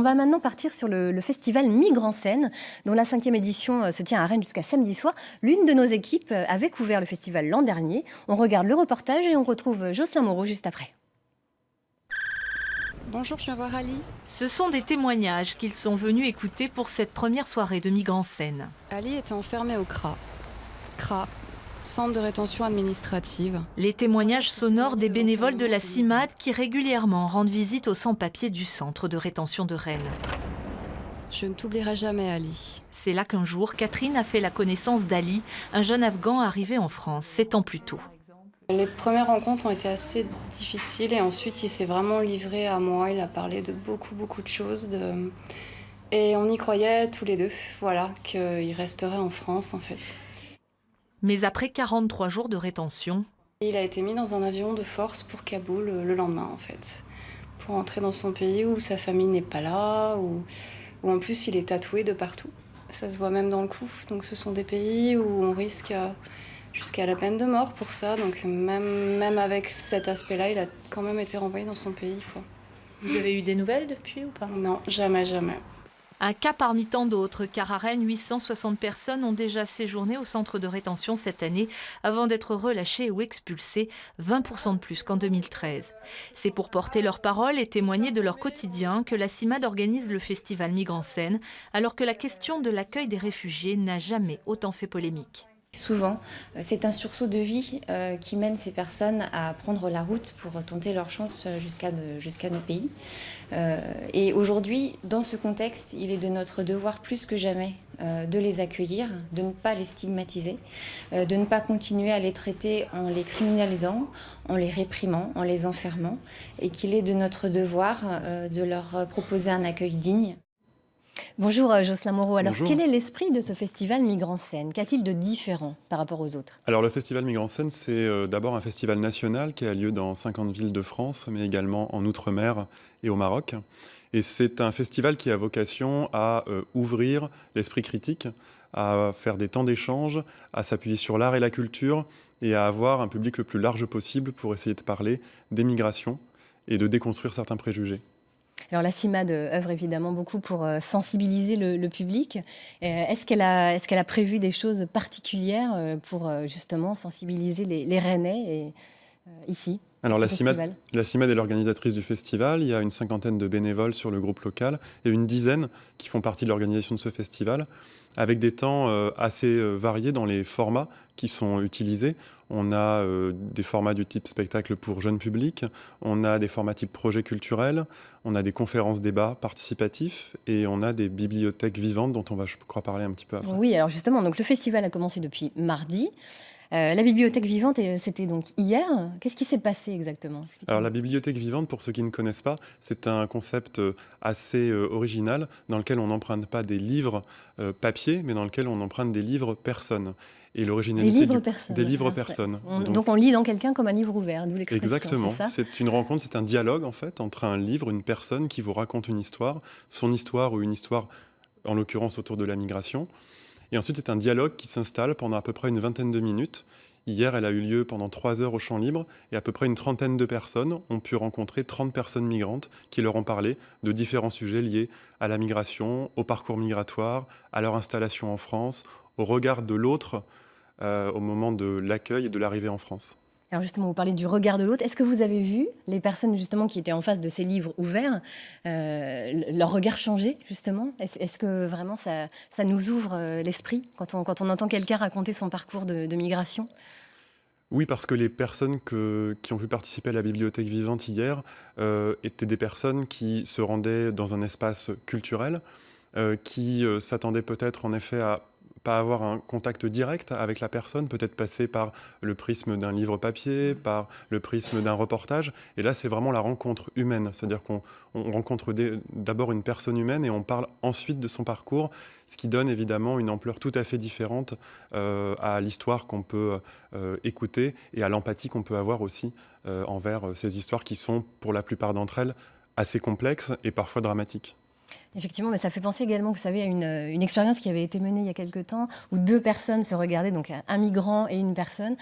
va maintenant partir sur le festival Migre en scène, dont la 5e édition se tient à Rennes jusqu'à samedi soir. L'une de nos équipes avait couvert le festival l'an dernier. On regarde le reportage et on retrouve Jocelyn Moreau juste après. Bonjour, je viens voir Ali. Ce sont des témoignages qu'ils sont venus écouter pour cette première soirée de Migre en scène. Ali était enfermé au CRA. CRA, Centre de rétention administrative. Les témoignages sonores des bénévoles de la CIMAD qui régulièrement rendent visite aux sans-papiers du centre de rétention de Rennes. Je ne t'oublierai jamais, Ali. C'est là qu'un jour, Catherine a fait la connaissance d'Ali, un jeune Afghan arrivé en France 7 ans plus tôt. Les premières rencontres ont été assez difficiles et ensuite il s'est vraiment livré à moi. Il a parlé de beaucoup de choses. Et on y croyait tous les deux, voilà, qu'il resterait en France en fait. Mais après 43 jours de rétention, Il a été mis dans un avion de force pour Kaboul le lendemain en fait. Pour entrer dans son pays où sa famille n'est pas là, où en plus il est tatoué de partout. Ça se voit même dans le cou. Donc ce sont des pays où on risque jusqu'à la peine de mort pour ça. Donc même avec cet aspect-là, il a quand même été renvoyé dans son pays, quoi. vous avez eu des nouvelles depuis ou pas? Non, jamais. Un cas parmi tant d'autres, car à Rennes, 860 personnes ont déjà séjourné au centre de rétention cette année avant d'être relâchées ou expulsées, 20% de plus qu'en 2013. C'est pour porter leur parole et témoigner de leur quotidien que la CIMAD organise le festival Migre en scène, alors que la question de l'accueil des réfugiés n'a jamais autant fait polémique. Souvent, c'est un sursaut de vie qui mène ces personnes à prendre la route pour tenter leur chance jusqu'à nos pays. Et aujourd'hui, dans ce contexte, il est de notre devoir plus que jamais de les accueillir, de ne pas les stigmatiser, de ne pas continuer à les traiter en les criminalisant, en les réprimant, en les enfermant, et qu'il est de notre devoir de leur proposer un accueil digne. Bonjour Jocelyn Moreau. Alors Bonjour. quel est l'esprit de ce festival Migre en scène? Qu'a-t-il de différent par rapport aux autres? Alors le festival Migre en scène, c'est d'abord un festival national qui a lieu dans 50 villes de France, mais également en Outre-mer et au Maroc. Et c'est un festival qui a vocation à ouvrir l'esprit critique, à faire des temps d'échange, à s'appuyer sur l'art et la culture et à avoir un public le plus large possible pour essayer de parler des migrations et de déconstruire certains préjugés. Alors la CIMAD œuvre évidemment beaucoup pour sensibiliser le public. Est-ce qu'elle a prévu des choses particulières pour justement sensibiliser les Rennais ici? Alors ce la festival CIMAD est l'organisatrice du festival, il y a une cinquantaine de bénévoles sur le groupe local et une dizaine qui font partie de l'organisation de ce festival, avec des temps assez variés dans les formats qui sont utilisés. On a des formats du type spectacle pour jeunes publics, on a des formats type projet culturel, on a des conférences-débats participatifs et on a des bibliothèques vivantes dont on va, je crois, parler un petit peu après. Oui, alors justement, donc le festival a commencé depuis mardi. La bibliothèque vivante, c'était donc hier. Qu'est-ce qui s'est passé exactement? Alors la bibliothèque vivante, pour ceux qui ne connaissent pas, c'est un concept assez original dans lequel on n'emprunte pas des livres papier, mais dans lequel on emprunte des livres personnes. Et l'originalité Des livres personnes. des livres personnes. Donc on lit dans quelqu'un comme un livre ouvert, d'où l'expression. Exactement. C'est ça? C'est une rencontre, c'est un dialogue en fait entre un livre, une personne qui vous raconte une histoire, son histoire ou une histoire, en l'occurrence autour de la migration. Et ensuite, c'est un dialogue qui s'installe pendant à peu près une vingtaine de minutes. Hier, elle a eu lieu pendant 3 heures au Champ Libre et à peu près une trentaine de personnes ont pu rencontrer 30 personnes migrantes qui leur ont parlé de différents sujets liés à la migration, au parcours migratoire, à leur installation en France, au regard de l'autre au moment de l'accueil et de l'arrivée en France. Alors justement, vous parlez du regard de l'autre. Est-ce que vous avez vu les personnes justement qui étaient en face de ces livres ouverts, leur regard changer justement? Est-ce que vraiment ça nous ouvre l'esprit quand on entend quelqu'un raconter son parcours de migration? Oui, parce que les personnes qui ont pu participer à la bibliothèque vivante hier étaient des personnes qui se rendaient dans un espace culturel, qui s'attendaient peut-être en effet à pas avoir un contact direct avec la personne, peut-être passer par le prisme d'un livre papier, par le prisme d'un reportage. Et là, c'est vraiment la rencontre humaine. C'est-à-dire qu'on rencontre d'abord une personne humaine et on parle ensuite de son parcours, ce qui donne évidemment une ampleur tout à fait différente à l'histoire qu'on peut écouter et à l'empathie qu'on peut avoir aussi envers ces histoires qui sont, pour la plupart d'entre elles, assez complexes et parfois dramatiques. Effectivement, mais ça fait penser également, vous savez, à une expérience qui avait été menée il y a quelque temps, où 2 personnes se regardaient, donc un migrant et une personne,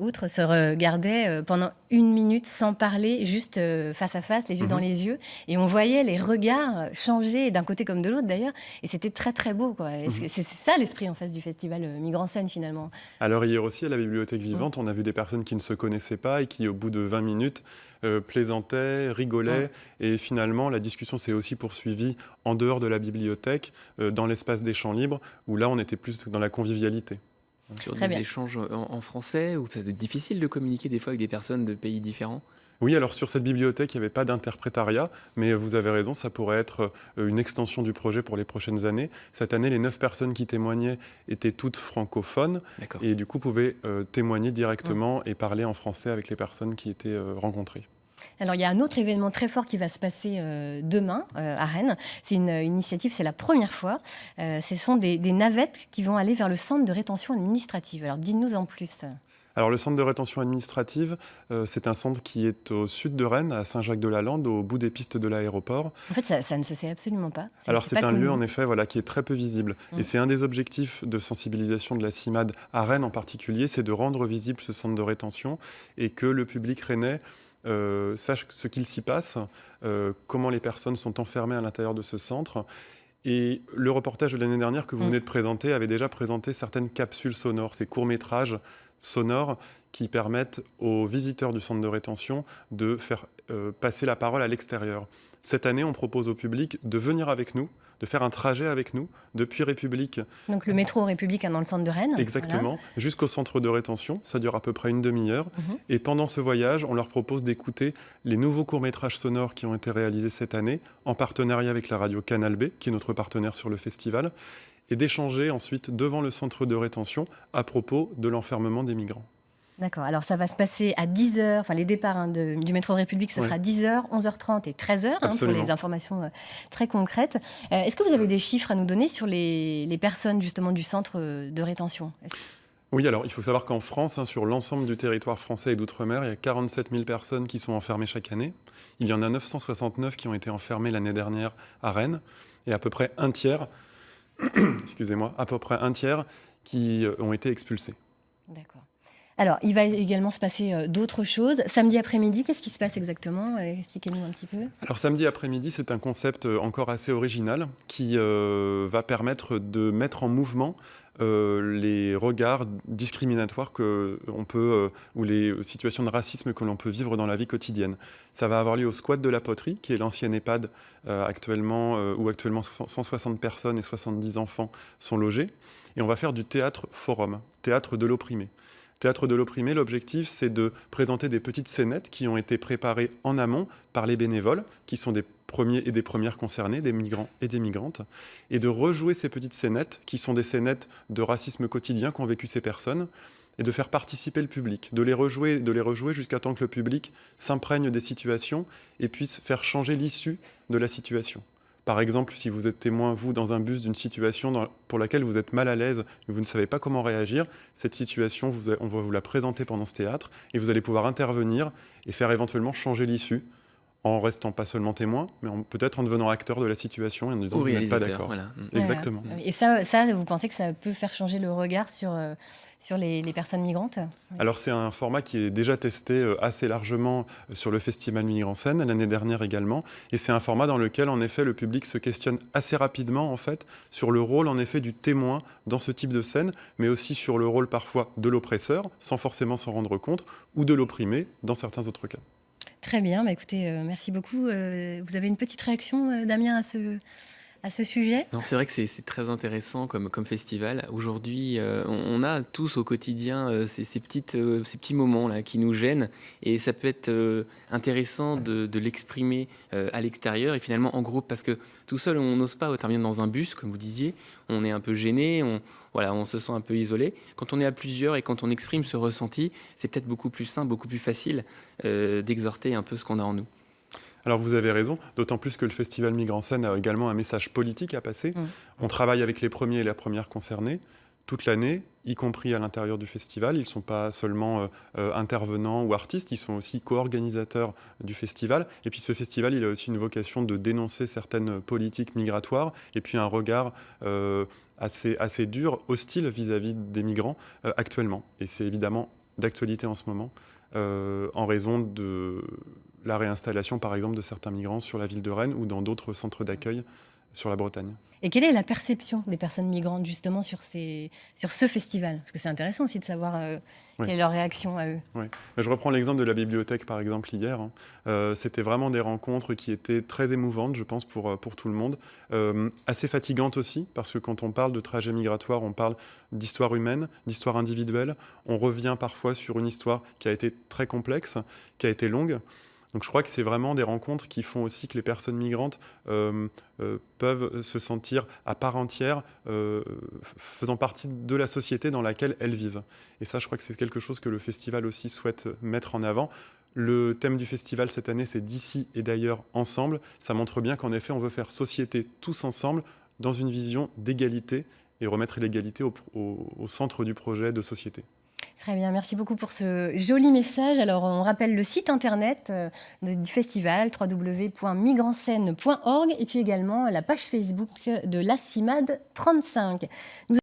outre, se regardaient pendant 1 minute sans parler, juste face à face, les yeux dans les yeux. Et on voyait les regards changer d'un côté comme de l'autre d'ailleurs. Et c'était très très beau, quoi. Et c'est ça l'esprit en face du festival Migrant-Scène finalement. Alors hier aussi, à la Bibliothèque Vivante, on a vu des personnes qui ne se connaissaient pas et qui, au bout de 20 minutes, plaisantaient, rigolaient. Et finalement, la discussion s'est aussi poursuivie en dehors de la bibliothèque, dans l'espace des champs libres, où là, on était plus dans la convivialité. Sur Très des bien. échanges en français, ou c'est difficile de communiquer des fois avec des personnes de pays différents? Oui, alors sur cette bibliothèque, il n'y avait pas d'interprétariat, mais vous avez raison, ça pourrait être une extension du projet pour les prochaines années. Cette année, les 9 personnes qui témoignaient étaient toutes francophones D'accord. et du coup pouvaient témoigner directement et parler en français avec les personnes qui étaient rencontrées. Alors, il y a un autre événement très fort qui va se passer demain à Rennes. C'est une initiative, c'est la première fois. Ce sont des navettes qui vont aller vers le centre de rétention administrative. Alors, dites-nous en plus. Alors le centre de rétention administrative, c'est un centre qui est au sud de Rennes, à Saint-Jacques-de-la-Lande, au bout des pistes de l'aéroport. En fait, ça ne se sait absolument pas. Alors c'est pas un connu. lieu en effet qui est très peu visible. Et c'est un des objectifs de sensibilisation de la CIMAD à Rennes en particulier, c'est de rendre visible ce centre de rétention et que le public rennais sache ce qu'il s'y passe, comment les personnes sont enfermées à l'intérieur de ce centre. Et le reportage de l'année dernière que vous venez de présenter avait déjà présenté certaines capsules sonores, ces courts-métrages sonores qui permettent aux visiteurs du centre de rétention de faire passer la parole à l'extérieur. Cette année, on propose au public de venir avec nous, de faire un trajet avec nous depuis République. Donc le métro République dans le centre de Rennes. Exactement, jusqu'au centre de rétention. Ça dure à peu près une demi-heure. Et pendant ce voyage, on leur propose d'écouter les nouveaux courts-métrages sonores qui ont été réalisés cette année, en partenariat avec la radio Canal B, qui est notre partenaire sur le festival, et d'échanger ensuite devant le centre de rétention à propos de l'enfermement des migrants. D'accord, alors ça va se passer à 10h, enfin les départs du métro République, ce sera 10h, 11h30 et 13h pour les informations très concrètes. Est-ce que vous avez des chiffres à nous donner sur les personnes justement du centre de rétention ? Oui, alors il faut savoir qu'en France, sur l'ensemble du territoire français et d'outre-mer, il y a 47 000 personnes qui sont enfermées chaque année. Il y en a 969 qui ont été enfermées l'année dernière à Rennes et à peu près un tiers, à peu près un tiers qui ont été expulsés. D'accord. Alors, il va également se passer d'autres choses. Samedi après-midi, qu'est-ce qui se passe exactement ? Expliquez-nous un petit peu. Alors, samedi après-midi, c'est un concept encore assez original qui va permettre de mettre en mouvement les regards discriminatoires ou les situations de racisme que l'on peut vivre dans la vie quotidienne. Ça va avoir lieu au squat de la Poterie, qui est l'ancien EHPAD où actuellement 160 personnes et 70 enfants sont logés. Et on va faire du théâtre forum, théâtre de l'opprimé. Théâtre de l'opprimé, l'objectif, c'est de présenter des petites scénettes qui ont été préparées en amont par les bénévoles, qui sont des premiers et des premières concernés, des migrants et des migrantes, et de rejouer ces petites scénettes, qui sont des scénettes de racisme quotidien qu'ont vécu ces personnes, et de faire participer le public, de les rejouer jusqu'à temps que le public s'imprègne des situations et puisse faire changer l'issue de la situation. Par exemple, si vous êtes témoin, vous, dans un bus d'une situation pour laquelle vous êtes mal à l'aise et vous ne savez pas comment réagir, cette situation, on va vous la présenter pendant ce théâtre et vous allez pouvoir intervenir et faire éventuellement changer l'issue en restant pas seulement témoin, mais peut-être en devenant acteur de la situation et en disant que vous n'êtes pas d'accord. Voilà. Exactement. Et ça, vous pensez que ça peut faire changer le regard sur les personnes migrantes ? Alors c'est un format qui est déjà testé assez largement sur le Festival Migrant-Scène, l'année dernière également, et c'est un format dans lequel en effet le public se questionne assez rapidement en fait sur le rôle en effet du témoin dans ce type de scène, mais aussi sur le rôle parfois de l'oppresseur, sans forcément s'en rendre compte, ou de l'opprimé dans certains autres cas. Très bien, écoutez, merci beaucoup. Vous avez une petite réaction, Damien, à ce sujet ? Non, c'est vrai que c'est très intéressant comme festival. Aujourd'hui, on a tous au quotidien ces petits moments là qui nous gênent, et ça peut être intéressant de l'exprimer à l'extérieur et finalement en groupe, parce que tout seul on n'ose pas intervenir dans un bus, comme vous disiez, on est un peu gêné, on se sent un peu isolé. Quand on est à plusieurs et quand on exprime ce ressenti, c'est peut-être beaucoup plus simple, beaucoup plus facile d'exhorter un peu ce qu'on a en nous. Alors vous avez raison, d'autant plus que le Festival Migrant-Scène a également un message politique à passer. On travaille avec les premiers et les premières concernés toute l'année, y compris à l'intérieur du festival. Ils ne sont pas seulement intervenants ou artistes, ils sont aussi co-organisateurs du festival. Et puis ce festival, il a aussi une vocation de dénoncer certaines politiques migratoires et puis un regard assez dur, hostile vis-à-vis des migrants actuellement. Et c'est évidemment d'actualité en ce moment, en raison de la réinstallation, par exemple, de certains migrants sur la ville de Rennes ou dans d'autres centres d'accueil sur la Bretagne. Et quelle est la perception des personnes migrantes justement sur ce festival? Parce que c'est intéressant aussi de savoir Oui. quelle est leur réaction à eux. Oui. Je reprends l'exemple de la bibliothèque, par exemple, hier. C'était vraiment des rencontres qui étaient très émouvantes, je pense, pour tout le monde. Assez fatigantes aussi, parce que quand on parle de trajet migratoire, on parle d'histoire humaine, d'histoire individuelle. On revient parfois sur une histoire qui a été très complexe, qui a été longue. Donc je crois que c'est vraiment des rencontres qui font aussi que les personnes migrantes peuvent se sentir à part entière, faisant partie de la société dans laquelle elles vivent. Et ça, je crois que c'est quelque chose que le festival aussi souhaite mettre en avant. Le thème du festival cette année, c'est d'ici et d'ailleurs ensemble. Ça montre bien qu'en effet, on veut faire société tous ensemble dans une vision d'égalité et remettre l'égalité au centre du projet de société. Très bien, merci beaucoup pour ce joli message. Alors, on rappelle le site internet du festival, www.migrantscène.org, et puis également la page Facebook de la CIMAD 35.